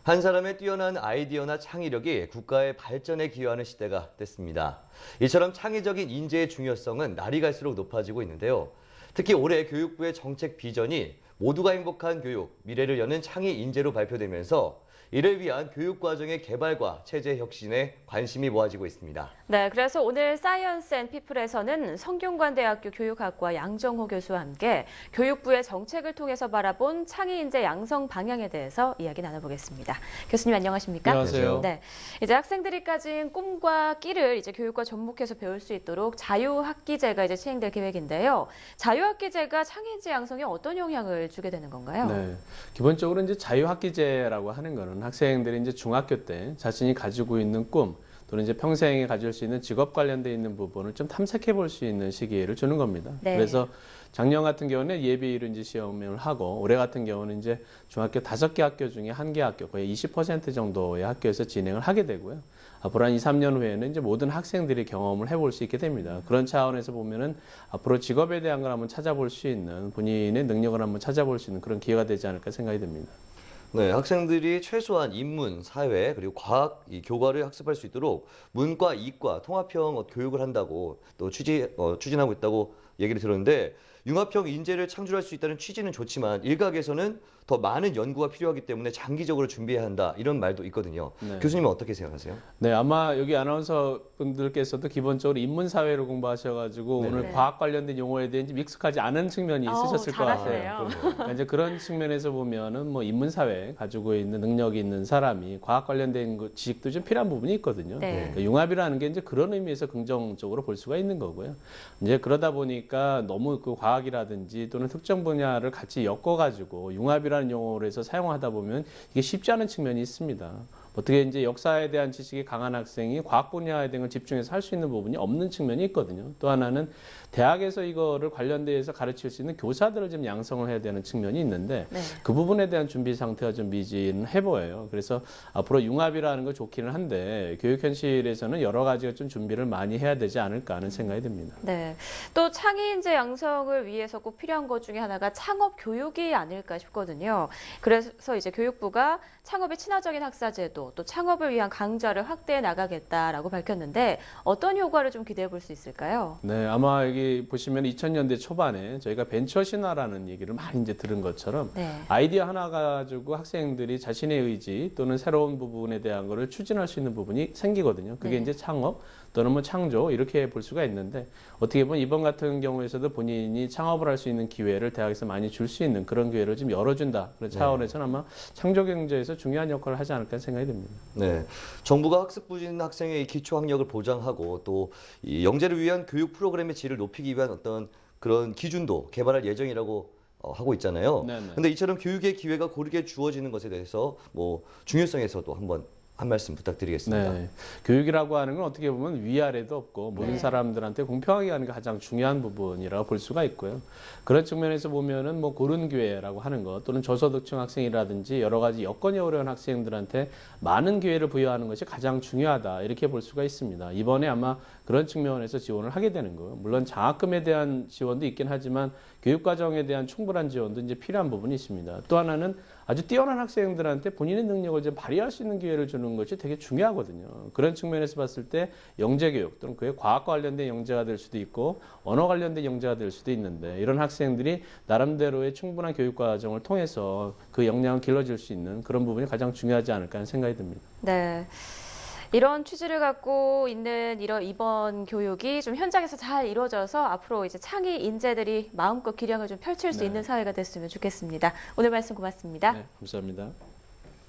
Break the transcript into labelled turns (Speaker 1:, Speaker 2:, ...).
Speaker 1: 한 사람의 뛰어난 아이디어나 창의력이 국가의 발전에 기여하는 시대가 됐습니다. 이처럼 창의적인 인재의 중요성은 날이 갈수록 높아지고 있는데요. 특히 올해 교육부의 정책 비전이 모두가 행복한 교육, 미래를 여는 창의 인재로 발표되면서 이를 위한 교육과정의 개발과 체제 혁신에 관심이 모아지고 있습니다.
Speaker 2: 네, 그래서 오늘 사이언스 앤 피플에서는 성균관대학교 교육학과 양정호 교수와 함께 교육부의 정책을 통해서 바라본 창의 인재 양성 방향에 대해서 이야기 나눠보겠습니다. 교수님 안녕하십니까?
Speaker 3: 안녕하세요.
Speaker 2: 네, 이제 학생들이 가진 꿈과 끼를 이제 교육과 접목해서 배울 수 있도록 자유학기제가 이제 시행될 계획인데요. 자유학기제가 창의 인재 양성에 어떤 영향을 주게 되는 건가요?
Speaker 3: 네, 기본적으로 이제 자유학기제라고 하는 거는 학생들이 이제 중학교 때 자신이 가지고 있는 꿈 또는 이제 평생에 가질 수 있는 직업 관련돼 있는 부분을 좀 탐색해 볼 수 있는 시기를 주는 겁니다.
Speaker 2: 네.
Speaker 3: 그래서 작년 같은 경우는 예비로 이제 시험을 하고 올해 같은 경우는 이제 중학교 5개 학교 중에 1개 학교 거의 20% 정도의 학교에서 진행을 하게 되고요. 앞으로 한 2, 3년 후에는 이제 모든 학생들이 경험을 해볼 수 있게 됩니다. 그런 차원에서 보면은 앞으로 직업에 대한 걸 한번 찾아볼 수 있는 본인의 능력을 한번 찾아볼 수 있는 그런 기회가 되지 않을까 생각이 됩니다.
Speaker 1: 네, 학생들이 최소한 인문, 사회, 그리고 과학, 이 교과를 학습할 수 있도록 문과, 이과, 통합형 교육을 한다고 또 추진하고 있다고 얘기를 들었는데 융합형 인재를 창출할 수 있다는 취지는 좋지만 일각에서는 더 많은 연구가 필요하기 때문에 장기적으로 준비해야 한다 이런 말도 있거든요.
Speaker 3: 네.
Speaker 1: 교수님은 어떻게 생각하세요?
Speaker 3: 네, 아마 여기 아나운서 분들께서도 기본적으로 인문사회를 공부하셔가지고
Speaker 1: 네.
Speaker 3: 오늘
Speaker 2: 네.
Speaker 3: 과학 관련된 용어에 대해 익숙하지 않은 측면이 있으셨을 것 같아요.
Speaker 2: 잘하시네요.
Speaker 3: 그러니까 이제 그런 측면에서 보면은 뭐 인문사회 가지고 있는 능력이 있는 사람이 과학 관련된 지식도 좀 필요한 부분이 있거든요.
Speaker 2: 네.
Speaker 3: 그러니까 융합이라는 게 이제 그런 의미에서 긍정적으로 볼 수가 있는 거고요. 이제 그러다 보니까 너무 그 과학이라든지 또는 특정 분야를 같이 엮어가지고 융합이라는 용어로 해서 사용하다 보면 이게 쉽지 않은 측면이 있습니다. 어떻게 이제 역사에 대한 지식이 강한 학생이 과학 분야에 대한 걸 집중해서 할 수 있는 부분이 없는 측면이 있거든요. 또 하나는 대학에서 이거를 관련돼서 가르칠 수 있는 교사들을 좀 양성을 해야 되는 측면이 있는데
Speaker 2: 네.
Speaker 3: 그 부분에 대한 준비 상태가 좀 미진해 보여요. 그래서 앞으로 융합이라는 거 좋기는 한데 교육 현실에서는 여러 가지가 좀 준비를 많이 해야 되지 않을까 하는 생각이 듭니다.
Speaker 2: 네. 또 창의 인재 양성을 위해서 꼭 필요한 것 중에 하나가 창업 교육이 아닐까 싶거든요. 그래서 이제 교육부가 창업에 친화적인 학사제도 또 창업을 위한 강좌를 확대해 나가겠다라고 밝혔는데 어떤 효과를 좀 기대해 볼 수 있을까요?
Speaker 3: 네, 아마 여기 보시면 2000년대 초반에 저희가 벤처 신화라는 얘기를 많이 이제 들은 것처럼
Speaker 2: 네.
Speaker 3: 아이디어 하나 가지고 학생들이 자신의 의지 또는 새로운 부분에 대한 거를 추진할 수 있는 부분이 생기거든요. 그게
Speaker 2: 네.
Speaker 3: 이제 창업 또는 뭐 창조 이렇게 볼 수가 있는데 어떻게 보면 이번 같은 경우에서도 본인이 창업을 할 수 있는 기회를 대학에서 많이 줄 수 있는 그런 기회를 좀 열어준다. 그런 차원에서는 아마 창조 경제에서 중요한 역할을 하지 않을까 생각이 듭니다.
Speaker 1: 네, 정부가 학습 부진 학생의 기초 학력을 보장하고 또 이 영재를 위한 교육 프로그램의 질을 높이기 위한 어떤 그런 기준도 개발할 예정이라고 하고 있잖아요.
Speaker 3: 네네.
Speaker 1: 근데 이처럼 교육의 기회가 고르게 주어지는 것에 대해서 뭐 중요성에서도 한번 한 말씀 부탁드리겠습니다.
Speaker 3: 네. 교육이라고 하는 건 어떻게 보면 위아래도 없고 모든
Speaker 2: 네.
Speaker 3: 사람들한테 공평하게 하는 게 가장 중요한 부분이라고 볼 수가 있고요. 그런 측면에서 보면은 뭐 고른 기회라고 하는 것 또는 저소득층 학생이라든지 여러 가지 여건이 어려운 학생들한테 많은 기회를 부여하는 것이 가장 중요하다 이렇게 볼 수가 있습니다. 이번에 아마 그런 측면에서 지원을 하게 되는 거예요. 물론 장학금에 대한 지원도 있긴 하지만 교육과정에 대한 충분한 지원도 이제 필요한 부분이 있습니다. 또 하나는 아주 뛰어난 학생들한테 본인의 능력을 좀 발휘할 수 있는 기회를 주는 것이 되게 중요하거든요. 그런 측면에서 봤을 때 영재교육 또는 그게 과학과 관련된 영재가 될 수도 있고 언어 관련된 영재가 될 수도 있는데 이런 학생들이 나름대로의 충분한 교육과정을 통해서 그 역량을 길러줄 수 있는 그런 부분이 가장 중요하지 않을까 하는 생각이 듭니다.
Speaker 2: 네. 이런 취지를 갖고 있는 이번 교육이 좀 현장에서 잘 이루어져서 앞으로 이제 창의 인재들이 마음껏 기량을 좀 펼칠 수
Speaker 3: 네.
Speaker 2: 있는 사회가 됐으면 좋겠습니다. 오늘 말씀 고맙습니다.
Speaker 3: 네, 감사합니다.